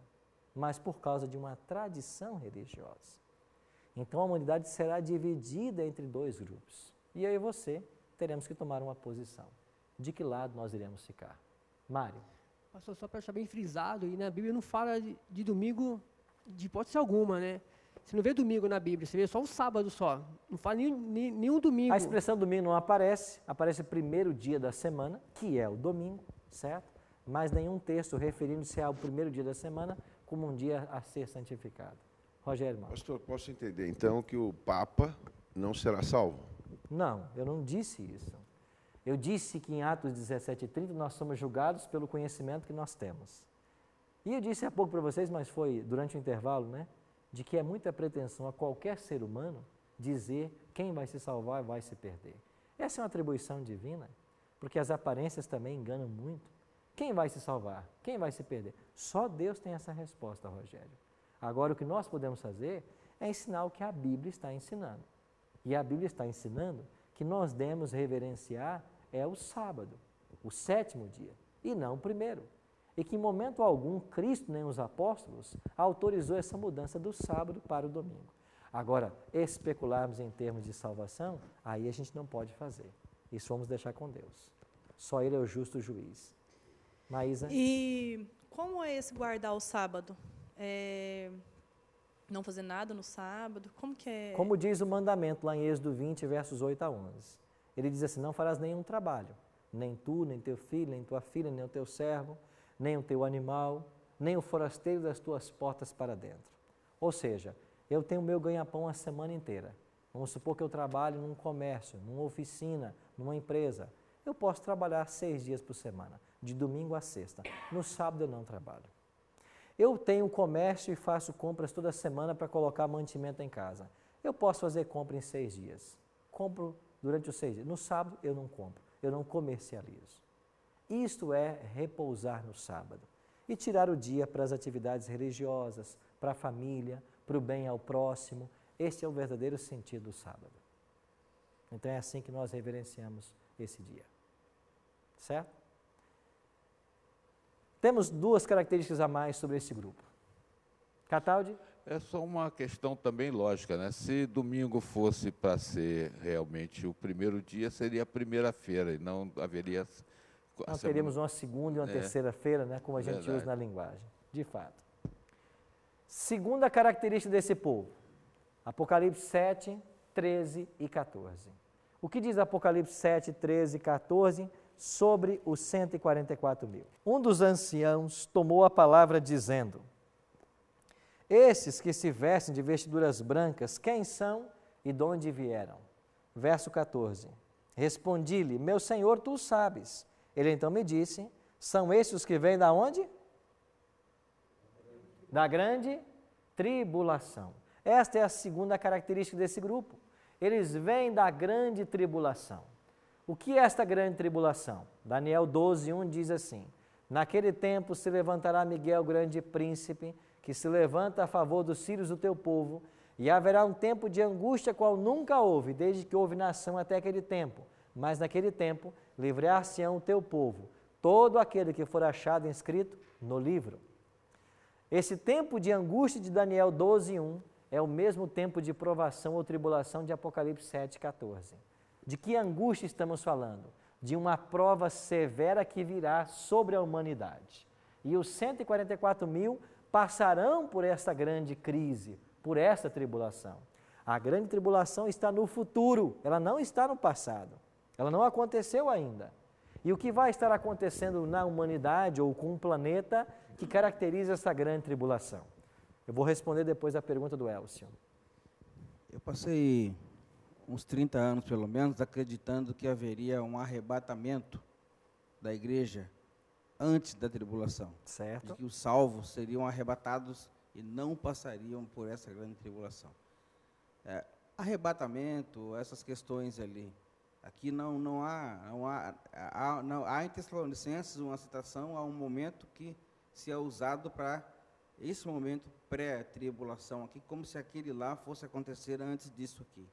mas por causa de uma tradição religiosa. Então a humanidade será dividida entre 2 grupos. E eu e você teremos que tomar uma posição. de que lado nós iremos ficar? Mário? Pastor, só para deixar bem frisado, e na Bíblia não fala de domingo de hipótese alguma, né? Você não vê domingo na Bíblia, você vê só o sábado só. Não fala nenhum domingo. A expressão domingo não aparece, aparece o primeiro dia da semana, que é o domingo, certo? Mas nenhum texto referindo-se ao primeiro dia da semana como um dia a ser santificado. Rogério, irmão. Pastor, posso entender então que o Papa não será salvo? Não, eu não disse isso. Eu disse que em Atos 17:30 nós somos julgados pelo conhecimento que nós temos. E eu disse há pouco para vocês, mas foi durante o intervalo, né? De que é muita pretensão a qualquer ser humano dizer quem vai se salvar e vai se perder. Essa é uma atribuição divina, porque as aparências também enganam muito. Quem vai se salvar? Quem vai se perder? Só Deus tem essa resposta, Rogério. Agora, o que nós podemos fazer é ensinar o que a Bíblia está ensinando. E a Bíblia está ensinando que nós devemos reverenciar o sábado, o 7º dia, e não o primeiro. E que em momento algum Cristo nem os apóstolos autorizou essa mudança do sábado para o domingo. Agora, especularmos em termos de salvação, aí a gente não pode fazer. Isso vamos deixar com Deus. Só Ele é o justo juiz. Maísa? E como é esse guardar o sábado? Não fazer nada no sábado? Como que é? Como diz o mandamento lá em Êxodo 20, versos 8 a 11. Ele diz assim, não farás nenhum trabalho, nem tu, nem teu filho, nem tua filha, nem o teu servo, nem o teu animal, nem o forasteiro das tuas portas para dentro. Ou seja, eu tenho o meu ganha-pão a semana inteira. Vamos supor que eu trabalho num comércio, numa oficina, numa empresa. Eu posso trabalhar 6 dias por semana, de domingo a sexta. No sábado eu não trabalho. Eu tenho comércio e faço compras toda semana para colocar mantimento em casa. Eu posso fazer compra em 6 dias. Compro durante os 6 dias. No sábado eu não compro, eu não comercializo. Isto é repousar no sábado e tirar o dia para as atividades religiosas, para a família, para o bem ao próximo. Este é o verdadeiro sentido do sábado. Então é assim que nós reverenciamos esse dia. Certo? Temos 2 características a mais sobre esse grupo. Cataldi? É só uma questão também lógica, né? Se domingo fosse para ser realmente o primeiro dia, seria a primeira-feira e não haveria... Nós teríamos uma segunda e uma terceira-feira, né? Como a gente Verdade. usa na linguagem, de fato. Segunda característica desse povo, Apocalipse 7, 13 e 14. O que diz Apocalipse 7, 13 e 14 sobre os 144 mil? Um dos anciãos tomou a palavra dizendo, esses que se vestem de vestiduras brancas, quem são e de onde vieram? Verso 14. Respondi-lhe, meu senhor, tu sabes. Ele então me disse, são esses os que vêm da onde? Da grande tribulação. Esta é a segunda característica desse grupo. Eles vêm da grande tribulação. O que é esta grande tribulação? Daniel 12, 1 diz assim, naquele tempo se levantará Miguel, grande príncipe, que se levanta a favor dos filhos do teu povo, e haverá um tempo de angústia qual nunca houve, desde que houve nação até aquele tempo. Mas naquele tempo livrar-se-ão o teu povo, todo aquele que for achado inscrito no livro. Esse tempo de angústia de Daniel 12, 1 é o mesmo tempo de provação ou tribulação de Apocalipse 7, 14. De que angústia estamos falando? De uma prova severa que virá sobre a humanidade. E os 144 mil passarão por esta grande crise, por esta tribulação. A grande tribulação está no futuro, ela não está no passado. Ela não aconteceu ainda. E o que vai estar acontecendo na humanidade ou com o planeta que caracteriza essa grande tribulação? Eu vou responder depois a pergunta do Elcio. Eu passei uns 30 anos, pelo menos, acreditando que haveria um arrebatamento da igreja antes da tribulação. Certo. De que os salvos seriam arrebatados e não passariam por essa grande tribulação. Arrebatamento, essas questões ali. Aqui não há em Tessalonicenses uma citação a um momento que se é usado para esse momento pré-tribulação aqui, como se aquele lá fosse acontecer antes disso aqui.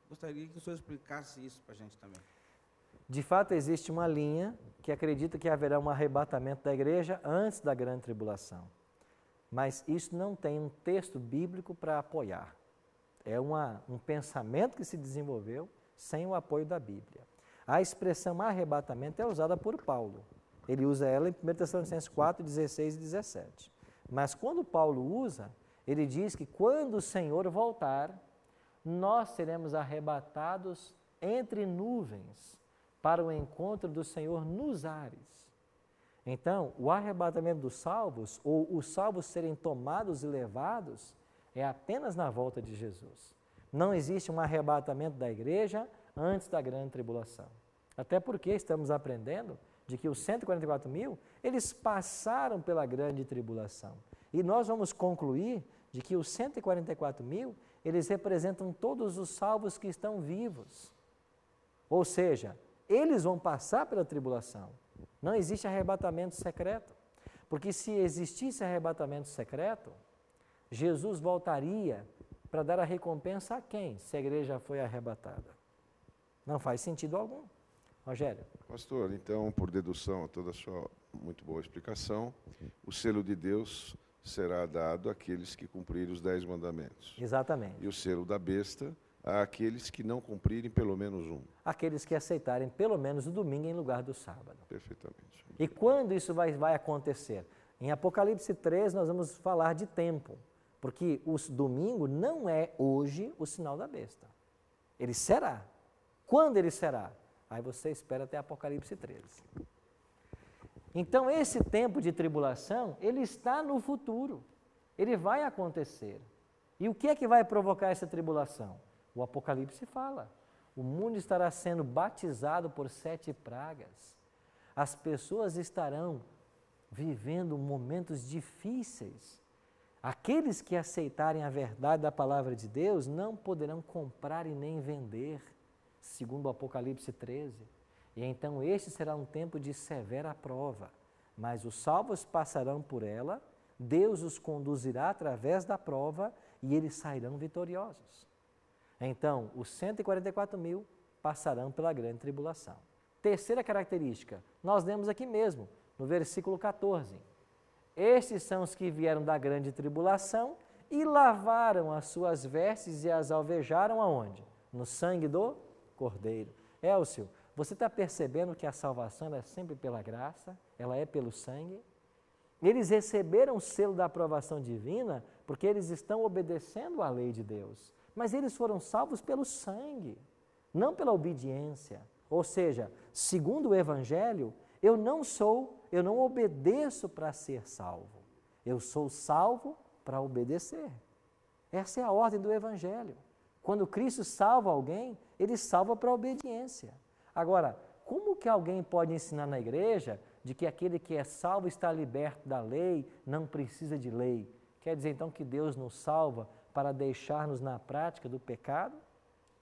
Gostaria que o senhor explicasse isso para a gente também. De fato, existe uma linha que acredita que haverá um arrebatamento da igreja antes da grande tribulação. Mas isso não tem um texto bíblico para apoiar. É um pensamento que se desenvolveu sem o apoio da Bíblia. A expressão arrebatamento é usada por Paulo. Ele usa ela em 1 Tessalonicenses 4, 16 e 17. Mas quando Paulo usa, ele diz que quando o Senhor voltar, nós seremos arrebatados entre nuvens para o encontro do Senhor nos ares. Então, o arrebatamento dos salvos, ou os salvos serem tomados e levados, é apenas na volta de Jesus. Não existe um arrebatamento da igreja antes da grande tribulação. Até porque estamos aprendendo de que os 144 mil, eles passaram pela grande tribulação. E nós vamos concluir de que os 144 mil, eles representam todos os salvos que estão vivos. Ou seja, eles vão passar pela tribulação. Não existe arrebatamento secreto. Porque se existisse arrebatamento secreto, Jesus voltaria para dar a recompensa a quem, se a igreja foi arrebatada? Não faz sentido algum. Rogério. Pastor, então, por dedução a toda a sua muito boa explicação, o selo de Deus será dado àqueles que cumprirem os 10 mandamentos. Exatamente. E o selo da besta àqueles que não cumprirem pelo menos um. Aqueles que aceitarem pelo menos o domingo em lugar do sábado. Perfeitamente. E quando isso vai acontecer? Em Apocalipse 3 nós vamos falar de tempo, porque o domingo não é hoje o sinal da besta. Ele será. Quando ele será? Aí você espera até Apocalipse 13. Então esse tempo de tribulação, ele está no futuro. Ele vai acontecer. E o que é que vai provocar essa tribulação? O Apocalipse fala. O mundo estará sendo batizado por 7 pragas. As pessoas estarão vivendo momentos difíceis. Aqueles que aceitarem a verdade da palavra de Deus não poderão comprar e nem vender, segundo o Apocalipse 13. E então este será um tempo de severa prova. Mas os salvos passarão por ela, Deus os conduzirá através da prova e eles sairão vitoriosos. Então, os 144 mil passarão pela grande tribulação. Terceira característica, nós lemos aqui mesmo, no versículo 14. Estes são os que vieram da grande tribulação e lavaram as suas vestes e as alvejaram aonde? No sangue do Cordeiro. Elcio, você está percebendo que a salvação é sempre pela graça, ela é pelo sangue? Eles receberam o selo da aprovação divina porque eles estão obedecendo à lei de Deus. Mas eles foram salvos pelo sangue, não pela obediência. Ou seja, segundo o Evangelho, eu não obedeço para ser salvo. Eu sou salvo para obedecer. Essa é a ordem do Evangelho. Quando Cristo salva alguém, Ele salva para a obediência. Agora, como que alguém pode ensinar na igreja de que aquele que é salvo está liberto da lei, não precisa de lei? Quer dizer então que Deus nos salva para deixar-nos na prática do pecado?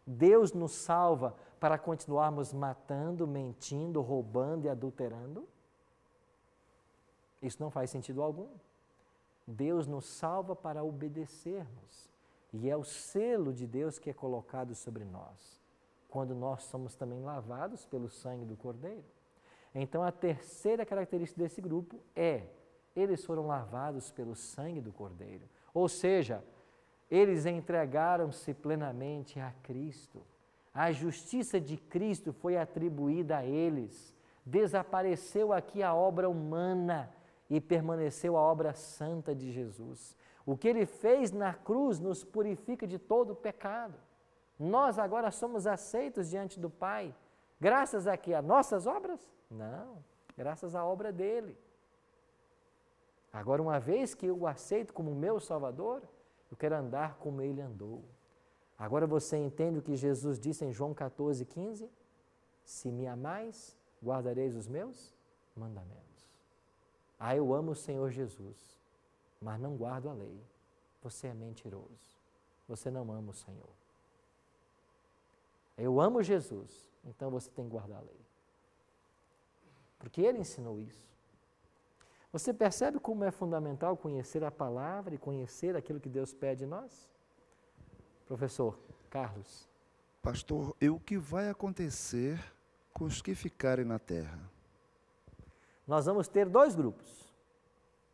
Deus nos salva para continuarmos matando, mentindo, roubando e adulterando? Isso não faz sentido algum. Deus nos salva para obedecermos. E é o selo de Deus que é colocado sobre nós, quando nós somos também lavados pelo sangue do Cordeiro. Então, a terceira característica desse grupo é, eles foram lavados pelo sangue do Cordeiro. Ou seja, eles entregaram-se plenamente a Cristo. A justiça de Cristo foi atribuída a eles. Desapareceu aqui a obra humana e permaneceu a obra santa de Jesus. O que Ele fez na cruz nos purifica de todo o pecado. Nós agora somos aceitos diante do Pai. Graças a quê? A nossas obras? Não, graças à obra dEle. Agora, uma vez que eu o aceito como meu Salvador, eu quero andar como Ele andou. Agora você entende o que Jesus disse em João 14,15? Se me amais, guardareis os meus mandamentos. Ah, eu amo o Senhor Jesus, mas não guardo a lei. Você é mentiroso. Você não ama o Senhor. Eu amo Jesus, então você tem que guardar a lei. Porque Ele ensinou isso. Você percebe como é fundamental conhecer a palavra e conhecer aquilo que Deus pede de nós? Professor Carlos. Pastor, e o que vai acontecer com os que ficarem na terra? Nós vamos ter 2 grupos.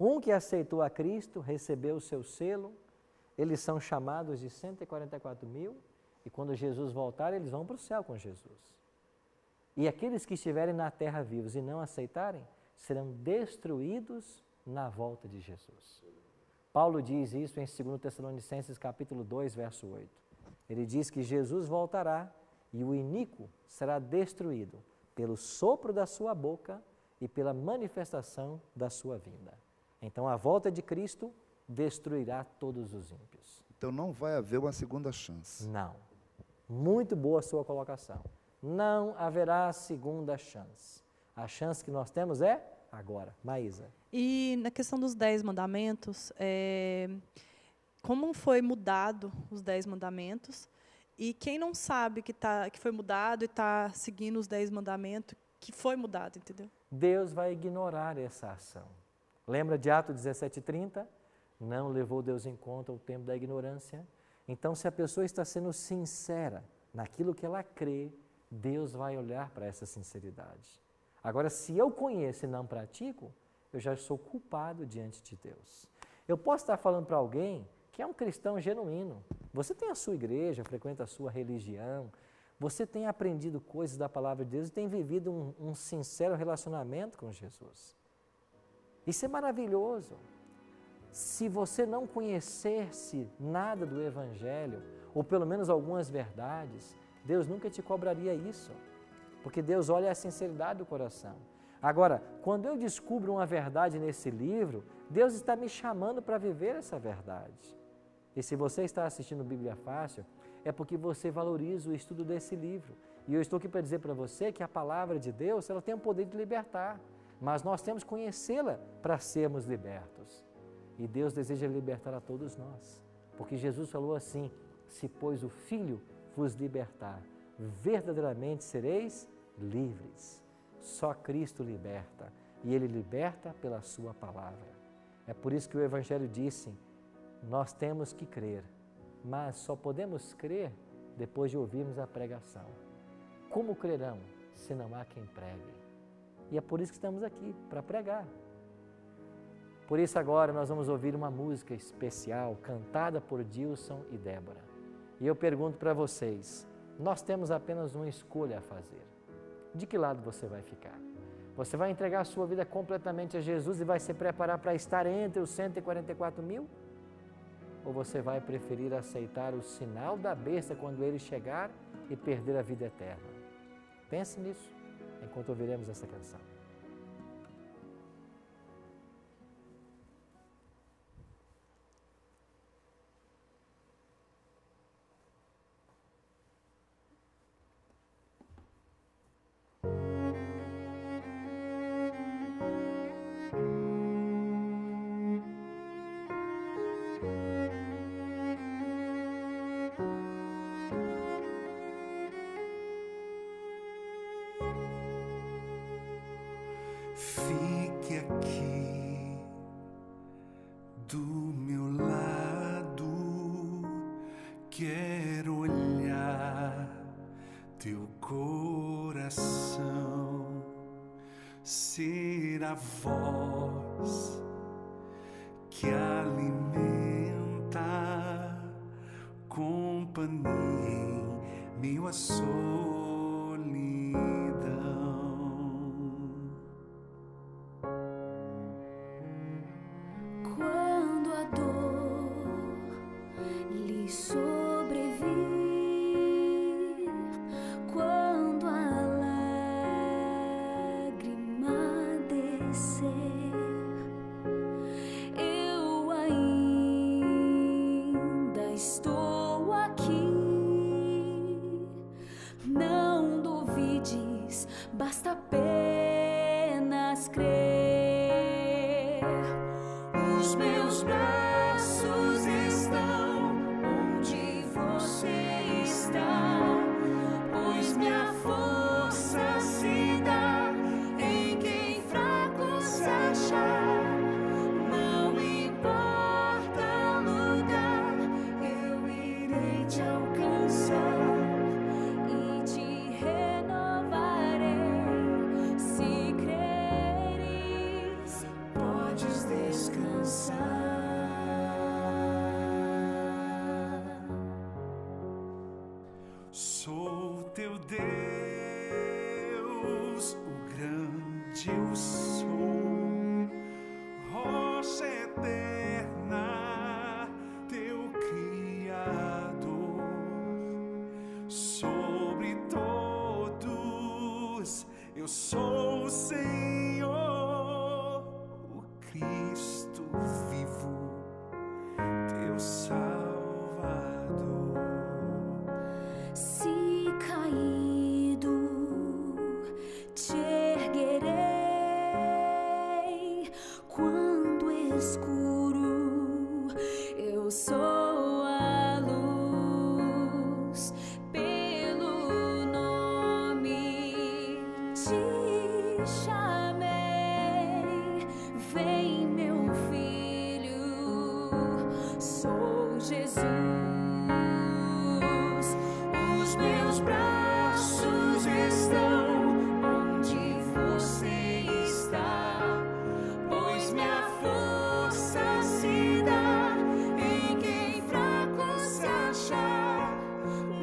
Um que aceitou a Cristo, recebeu o seu selo, eles são chamados de 144 mil, e quando Jesus voltar, eles vão para o céu com Jesus. E aqueles que estiverem na terra vivos e não aceitarem, serão destruídos na volta de Jesus. Paulo diz isso em 2 Tessalonicenses capítulo 2, verso 8. Ele diz que Jesus voltará e o iníquo será destruído pelo sopro da sua boca e pela manifestação da sua vinda. Então a volta de Cristo destruirá todos os ímpios. Então não vai haver uma segunda chance. Não. Muito boa a sua colocação. Não haverá segunda chance. A chance que nós temos é agora. Maísa. E na questão dos 10 mandamentos, como foi mudado os 10 mandamentos? E quem não sabe que foi mudado e está seguindo os 10 mandamentos, que foi mudado, entendeu? Deus vai ignorar essa ação. Lembra de Atos 17:30? Não levou Deus em conta o tempo da ignorância. Então, se a pessoa está sendo sincera naquilo que ela crê, Deus vai olhar para essa sinceridade. Agora, se eu conheço e não pratico, eu já sou culpado diante de Deus. Eu posso estar falando para alguém que é um cristão genuíno. Você tem a sua igreja, frequenta a sua religião, você tem aprendido coisas da palavra de Deus e tem vivido um sincero relacionamento com Jesus. Isso é maravilhoso. Se você não conhecesse nada do Evangelho, ou pelo menos algumas verdades, Deus nunca te cobraria isso, porque Deus olha a sinceridade do coração. Agora, quando eu descubro uma verdade nesse livro, Deus está me chamando para viver essa verdade. E se você está assistindo Bíblia Fácil, é porque você valoriza o estudo desse livro. E eu estou aqui para dizer para você que a palavra de Deus, ela tem o poder de libertar, mas nós temos que conhecê-la para sermos libertos. E Deus deseja libertar a todos nós, porque Jesus falou assim: se pois o Filho vos libertar, verdadeiramente sereis livres. Só Cristo liberta, e Ele liberta pela sua palavra. É por isso que o Evangelho disse: nós temos que crer, mas só podemos crer depois de ouvirmos a pregação. Como crerão se não há quem pregue? E é por isso que estamos aqui, para pregar. Por isso agora nós vamos ouvir uma música especial, cantada por Dilson e Débora. E eu pergunto para vocês, nós temos apenas uma escolha a fazer. De que lado você vai ficar? Você vai entregar a sua vida completamente a Jesus e vai se preparar para estar entre os 144 mil? Ou você vai preferir aceitar o sinal da besta quando ele chegar e perder a vida eterna? Pense nisso, enquanto ouviremos essa canção. Fique aqui do meu lado, quero olhar teu coração, ser a voz que alimenta, companhia em meio à solidão. Quando a dor lhe sobrevir, quando a lágrima descer, eu ainda estou aqui. Não duvides, basta apenas crer. Os meus braços estão onde você está, pois minha força se dá em quem fraco se achar. Não importa o lugar, eu irei te alcançar e te renovarei. Se creres, podes descansar. Sou teu Deus, onde eu sou, rocha eterna, teu Criador, sobre todos eu sou o Senhor, o Cristo vivo, teu Salvador. Se caído, te erguerei. Quando escuro, eu sou a luz. Pelo nome te chamei. Vem, meu filho, sou Jesus. Os meus braços estão onde você está, pois minha força se dá em quem fraco se achar.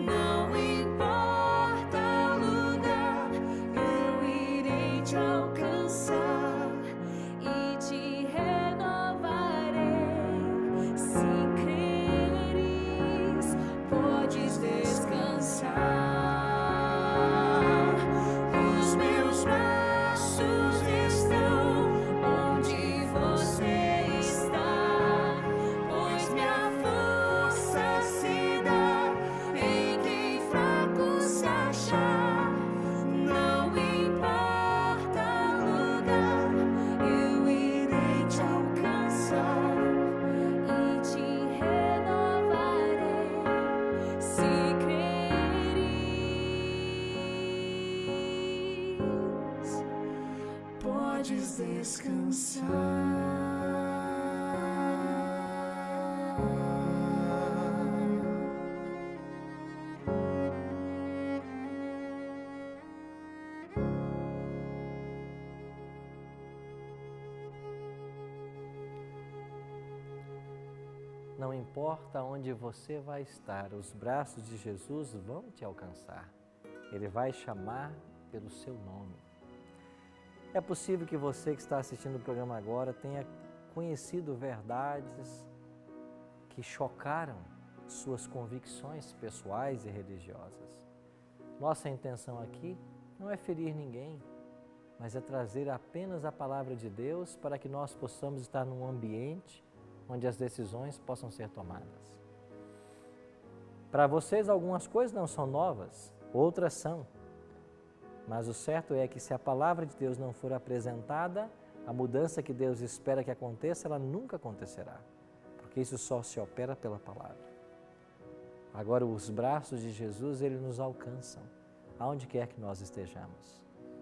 Não importa o lugar, eu irei te alcançar e te renovarei. Se creres, podes descansar. Os meus braços estão onde você está, pois minha força se dá em quem fraco se achar. Não importa o lugar, eu irei te alcançar e te renovarei. Se creres, podes Não importa onde você vai estar, os braços de Jesus vão te alcançar. Ele vai chamar pelo seu nome. É possível que você que está assistindo o programa agora tenha conhecido verdades que chocaram suas convicções pessoais e religiosas. Nossa intenção aqui não é ferir ninguém, mas é trazer apenas a palavra de Deus para que nós possamos estar num ambiente onde as decisões possam ser tomadas. Para vocês, algumas coisas não são novas, outras são. Mas o certo é que se a palavra de Deus não for apresentada, a mudança que Deus espera que aconteça, ela nunca acontecerá, porque isso só se opera pela palavra. Agora, os braços de Jesus, Ele nos alcançam, aonde quer que nós estejamos.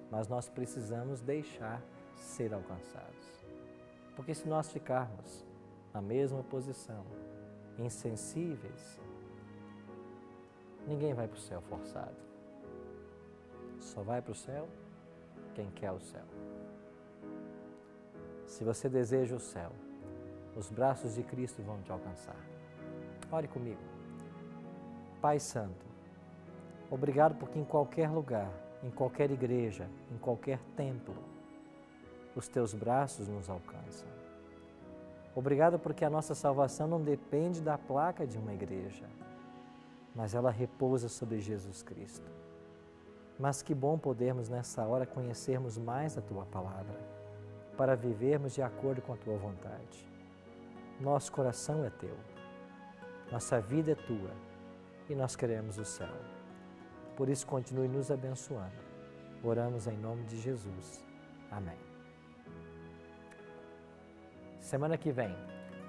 Mas nós precisamos deixar ser alcançados. Porque se nós ficarmos na mesma posição, insensíveis, ninguém vai para o céu forçado. Só vai para o céu quem quer o céu. Se você deseja o céu, os braços de Cristo vão te alcançar. Ore comigo. Pai Santo, obrigado porque em qualquer lugar, em qualquer igreja, em qualquer templo, os teus braços nos alcançam. Obrigado porque a nossa salvação não depende da placa de uma igreja, mas ela repousa sobre Jesus Cristo. Mas que bom podermos nessa hora conhecermos mais a Tua Palavra, para vivermos de acordo com a Tua vontade. Nosso coração é Teu, nossa vida é Tua e nós queremos o céu. Por isso, continue nos abençoando. Oramos em nome de Jesus. Amém. Semana que vem,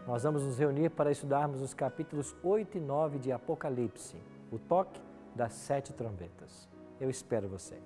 nós vamos nos reunir para estudarmos os capítulos 8 e 9 de Apocalipse, o toque das 7 trombetas. Eu espero você.